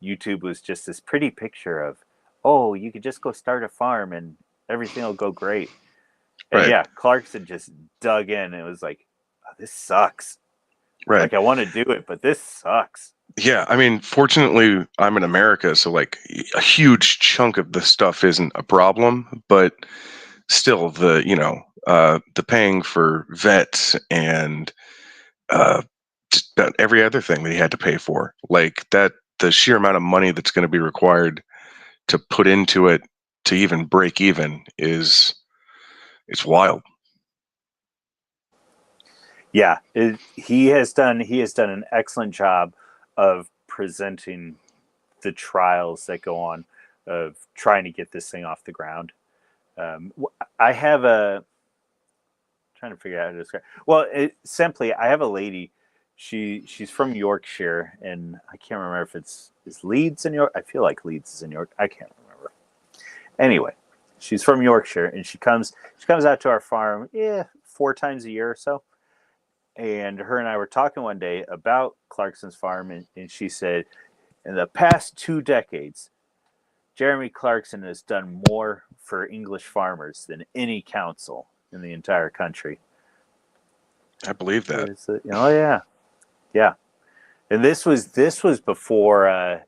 YouTube was just this pretty picture of, oh, you could just go start a farm and everything will go great. And Right. yeah, Clarkson just dug in and it was like, oh, this sucks. Right. Like I want to do it, but this sucks. Yeah, I mean, fortunately, I'm in America, so like a huge chunk of the stuff isn't a problem, but still, the paying for vets and just about every other thing that he had to pay for, like that, the sheer amount of money that's going to be required to put into it to even break even it's wild. Yeah, he has done an excellent job of presenting the trials that go on of trying to get this thing off the ground. I have a trying to figure out how to describe. Well, simply, I have a lady. She's from Yorkshire, and I can't remember if is Leeds in York. I feel like Leeds is in York. I can't remember. Anyway, she's from Yorkshire, and she comes out to our farm, 4 times a year or so. And her and I were talking one day about Clarkson's farm, and she said, in the past 2 decades, Jeremy Clarkson has done more for English farmers than any council in the entire country. I believe that. Oh yeah, yeah. And this was before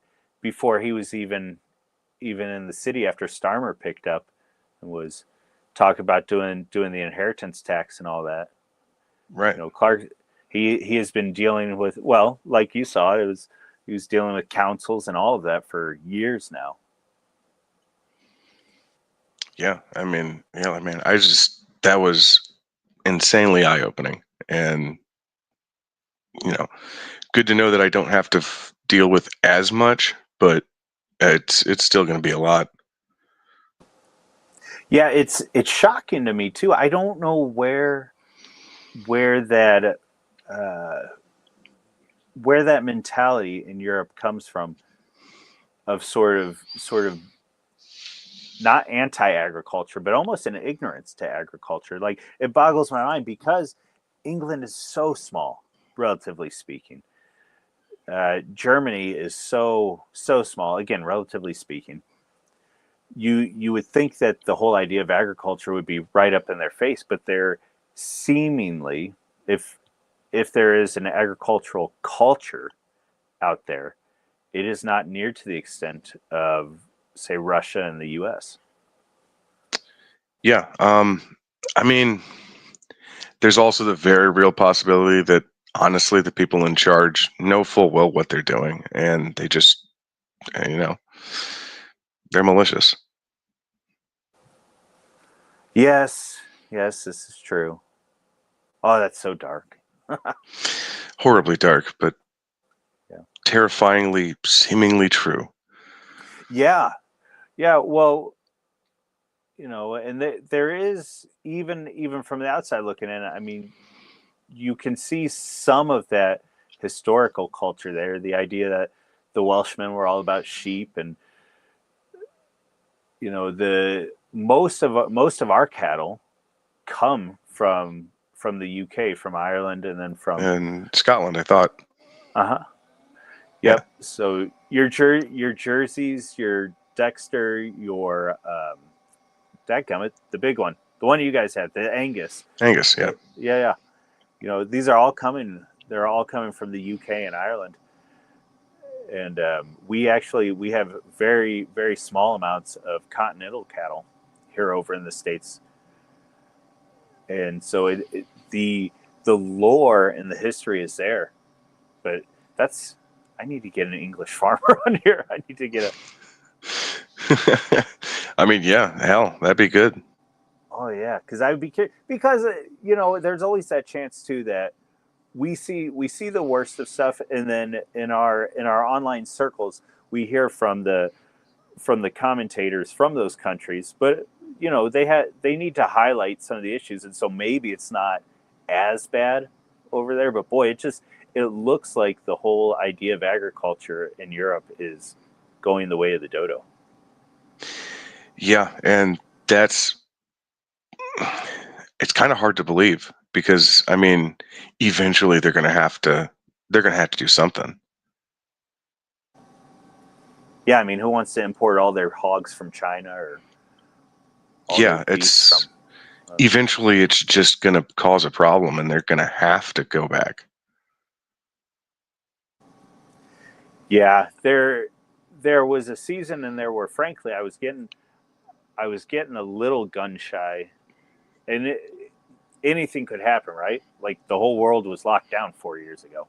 he was even in the city after Starmer picked up and was talk about doing the inheritance tax and all that. Right. Clark, he has been dealing with, well, like you saw, he was dealing with councils and all of that for years now. Yeah, I mean, that was insanely eye opening, and good to know that I don't have to deal with as much, but it's still going to be a lot. Yeah, it's shocking to me too. I don't know where that uh, where that mentality in Europe comes from of sort of not anti-agriculture, but almost an ignorance to agriculture. Like it boggles my mind because England is so small, relatively speaking. Germany is so small, again, relatively speaking. You would think that the whole idea of agriculture would be right up in their face, but they're seemingly, if there is an agricultural culture out there, it is not near to the extent of, say, Russia and the U.S. Yeah. I mean, there's also the very real possibility that honestly, the people in charge know full well what they're doing, and they just, you know, they're malicious. Yes, yes, this is true. Oh, that's so dark. Horribly dark, but Yeah. terrifyingly, seemingly true. Yeah, yeah. Well, and there is even from the outside looking in. I mean, you can see some of that historical culture there. The idea that the Welshmen were all about sheep, and the most of our cattle come from from the UK, from Ireland, and then from and Scotland, I thought. uh-huh. Yeah. Yep. So your jerseys, your Dexter, your dadgummit, the big one, the one you guys have, the Angus. Angus, yeah. Yeah. You know, these are all coming. They're all coming from the UK and Ireland, and we have very very small amounts of continental cattle here over in the States, and so the lore and the history is there, but that's I need to get an English farmer on here. I need to get a I mean, yeah, hell, that'd be good. oh yeah, because I would be curious because you know there's always that chance too that we see the worst of stuff, and then in our online circles we hear from the commentators from those countries, but you know they need to highlight some of the issues, and so maybe it's not as bad over there, but boy, it looks like the whole idea of agriculture in Europe is going the way of the dodo. Yeah, and it's kind of hard to believe because I mean, eventually they're going to have to do something. Yeah, I mean, who wants to import all their hogs from China or all Yeah, their beef from eventually it's just going to cause a problem and they're going to have to go back. Yeah, there was a season in there where frankly I was getting a little gun shy, and anything could happen, right? Like the whole world was locked down 4 years ago.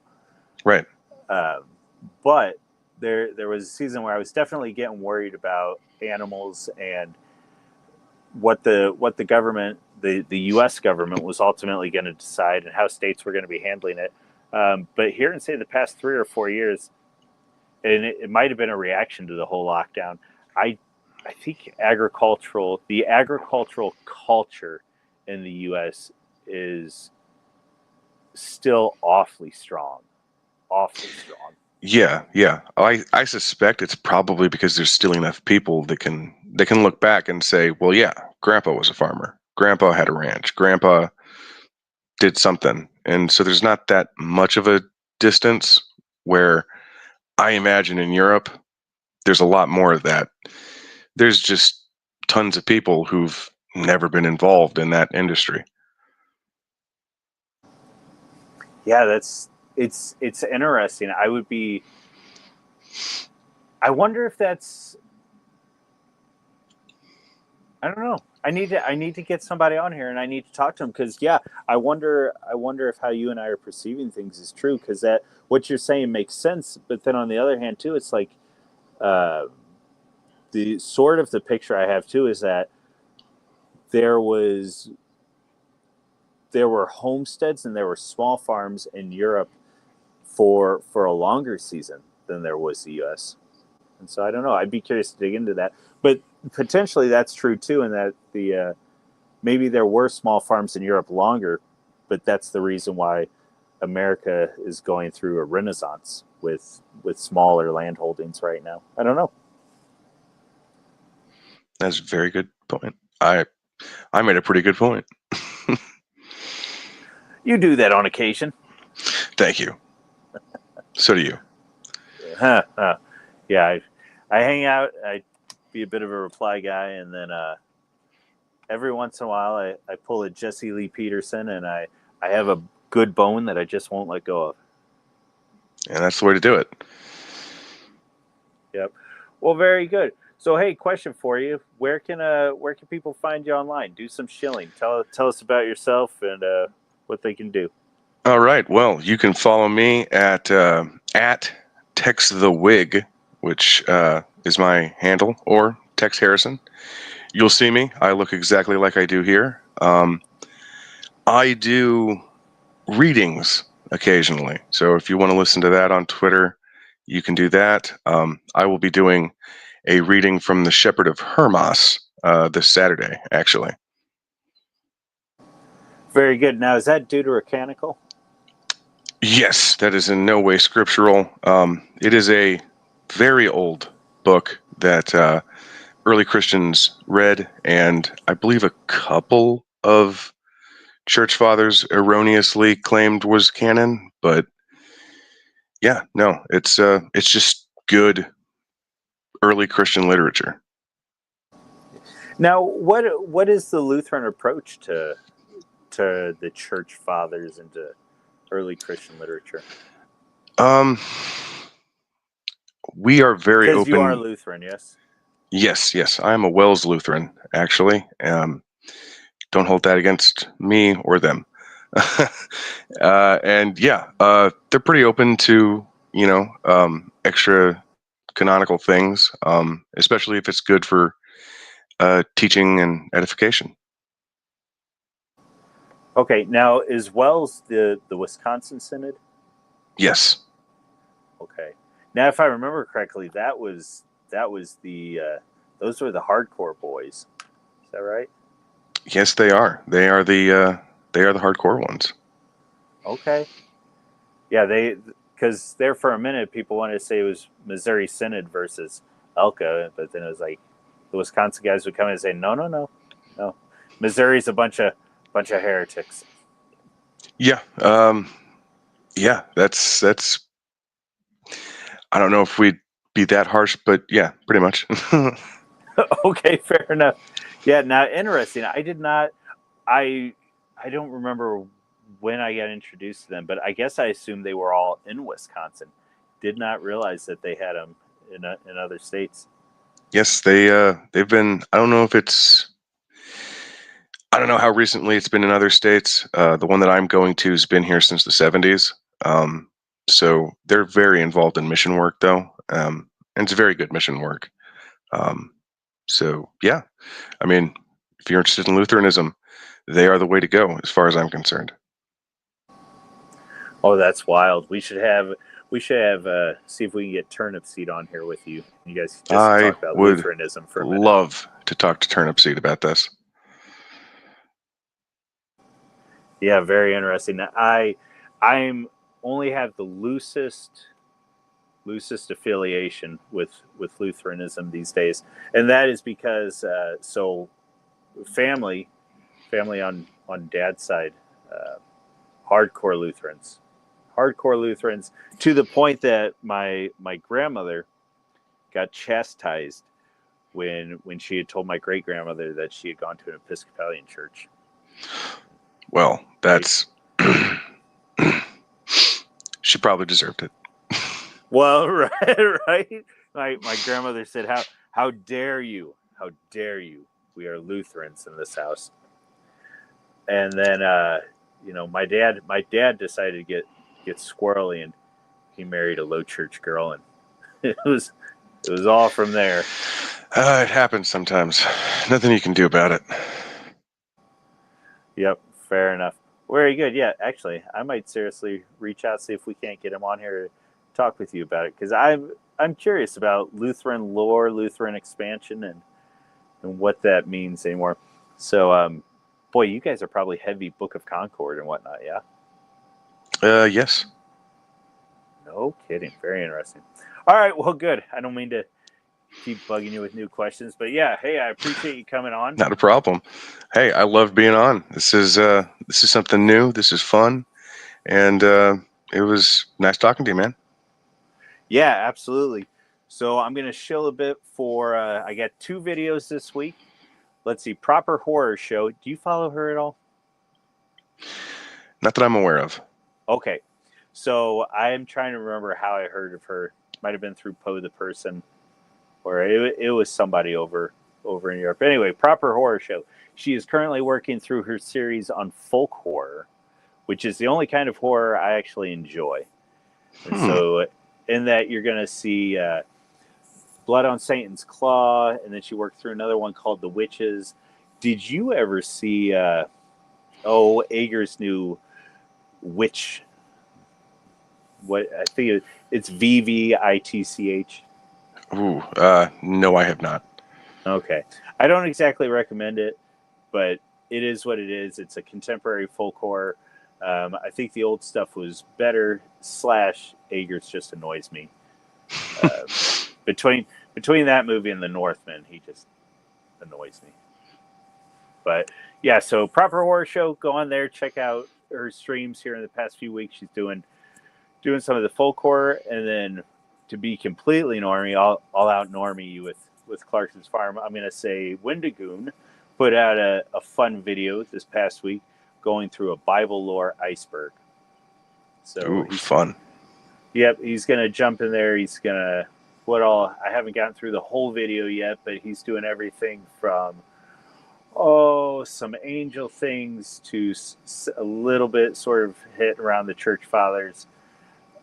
Right. But there was a season where I was definitely getting worried about animals and what the government, the U.S. government, was ultimately going to decide and how states were going to be handling it. But here in say the past 3 or 4 years, and it might have been a reaction to the whole lockdown. I think the agricultural culture in the U.S. is still awfully strong. Yeah. I suspect it's probably because there's still enough people that can look back and say, well, yeah, Grandpa was a farmer. Grandpa had a ranch. Grandpa did something. And so there's not that much of a distance where I imagine in Europe, there's a lot more of that. There's just tons of people who've never been involved in that industry. Yeah, it's interesting. I wonder if that's. I don't know. I need to get somebody on here, and I need to talk to them because yeah, I wonder if how you and I are perceiving things is true, because that what you're saying makes sense, but then on the other hand too, it's like uh, the sort of the picture I have too is that there was there were homesteads and there were small farms in Europe for a longer season than there was the U.S. And so I don't know. I'd be curious to dig into that, but potentially that's true too, and that the maybe there were small farms in Europe longer, but that's the reason why America is going through a renaissance with smaller land holdings right now. I don't know. That's a very good point. I made a pretty good point. You do that on occasion. Thank you. So do you. Yeah, I hang out. I be a bit of a reply guy, and then every once in a while I pull a Jesse Lee Peterson, and I have a good bone that I just won't let go of. And that's the way to do it. Yep. Well, very good. So, hey, question for you: where can people find you online? Do some shilling. Tell us about yourself and what they can do. All right. Well, you can follow me at Tex the Wig, which is my handle, or Tex Harrison. You'll see me. I look exactly like I do here. I do readings occasionally. So if you want to listen to that on Twitter, you can do that. I will be doing a reading from the Shepherd of Hermas this Saturday, actually. Very good. Now, is that deuterocanonical? Yes, that is in no way scriptural. It is a very old book that early Christians read, and I believe a couple of church fathers erroneously claimed was canon, but yeah, no, it's just good early Christian literature. Now, what is the Lutheran approach to the church fathers and to early Christian literature? We are very Because you are open. Lutheran, yes? Yes, I am a Wells Lutheran, actually. Don't hold that against me or them. And yeah, they're pretty open to, extra canonical things, especially if it's good for teaching and edification. Okay, now is Wells the Wisconsin Synod? Yes. Okay. Now, if I remember correctly, that was the those were the hardcore boys. Is that right? Yes, they are. They are the hardcore ones. Okay. Yeah, because there for a minute people wanted to say it was Missouri Synod versus Elka, but then it was like the Wisconsin guys would come in and say, no. Missouri's a bunch of heretics. Yeah. Yeah, that's I don't know if we'd be that harsh, but yeah, pretty much. Okay, fair enough. Yeah, now interesting. I don't remember when I got introduced to them, but I guess I assumed they were all in Wisconsin. Did not realize that they had them in other states. Yes, they've been. I don't know how recently it's been in other states. The one that I'm going to has been here since the 70s. Um, so they're very involved in mission work, though, and it's very good mission work. Um, so yeah, I mean, if you're interested in Lutheranism, they are the way to go, as far as I'm concerned. Oh, that's wild. We should have see if we can get Turnip Seed on here with you. You guys just I talk about would Lutheranism for a minute. love to talk to Turnip Seed about this. Yeah, very interesting. I'm only have the loosest affiliation with Lutheranism these days, and that is because so family on dad's side, uh, hardcore Lutherans to the point that my grandmother got chastised when she had told my great grandmother that she had gone to an Episcopalian church. Well, that's she probably deserved it. Well, right. My grandmother said, "How dare you? How dare you? We are Lutherans in this house." And then, my dad decided to get squirrely, and he married a low church girl, and it was all from there. It happens sometimes. Nothing you can do about it. Yep, fair enough. Very good. Yeah, actually, I might seriously reach out, see if we can't get him on here to talk with you about it, because I'm curious about Lutheran lore, Lutheran expansion, and what that means anymore. So, boy, you guys are probably heavy Book of Concord and whatnot, yeah? Yes. No kidding. Very interesting. All right, well, good. I don't mean to keep bugging you with new questions, but yeah, hey, I appreciate you coming on. Not a problem. Hey, I love being on. This is something new. This is fun, and it was nice talking to you, man. Yeah, absolutely. So I'm going to shill a bit for, I got 2 videos this week. Let's see, Proper Horror Show. Do you follow her at all? Not that I'm aware of. Okay. So I'm trying to remember how I heard of her. Might have been through Poe the Person, or it was somebody over in Europe. Anyway, Proper Horror Show. She is currently working through her series on folk horror, which is the only kind of horror I actually enjoy. And so in that, you're going to see Blood on Satan's Claw, and then she worked through another one called The Witches. Did you ever see Ager's new Witch? What I think it's VVITCH. Ooh, no, I have not. Okay, I don't exactly recommend it, but it is what it is. It's a contemporary folk horror. I think the old stuff was better. / Ager's just annoys me. Between that movie and The Northman, he just annoys me. But yeah, so Proper Horror Show, go on there, check out her streams here in the past few weeks. She's doing some of the folk horror, and then to be completely normie, all out normie with Clarkson's Farm, I'm gonna say Wendigoon put out a fun video this past week going through a Bible lore iceberg. So Ooh, fun. Yep, he's gonna jump in there. He's gonna I haven't gotten through the whole video yet, but he's doing everything from some angel things to a little bit sort of hit around the church fathers,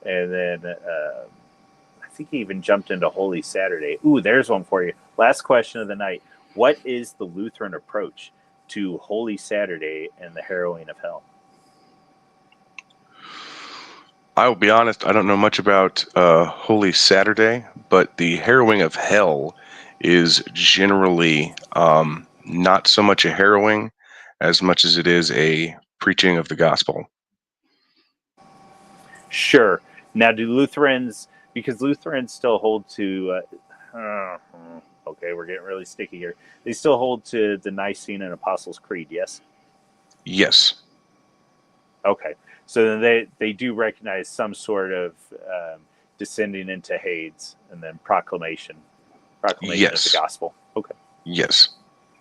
and then I think he even jumped into Holy Saturday. Ooh, there's one for you. Last question of the night: what is the Lutheran approach to Holy Saturday and the harrowing of hell? I will be honest, I don't know much about Holy Saturday, but the harrowing of hell is generally not so much a harrowing as much as it is a preaching of the gospel. Sure. Now, do Lutherans, because Lutherans still hold to, okay, we're getting really sticky here. They still hold to the Nicene and Apostles' Creed, yes? Yes. Okay. So then they do recognize some sort of descending into Hades and then proclamation of the gospel. Okay. Yes.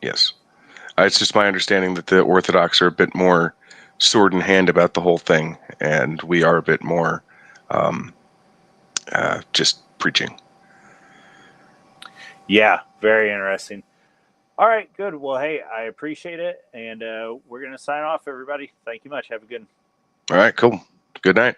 It's just my understanding that the Orthodox are a bit more sword in hand about the whole thing, and we are a bit more just preaching. Yeah, very interesting. All right, good. Well, hey, I appreciate it, and we're going to sign off, everybody. Thank you much. Have a good one. All right, cool. Good night.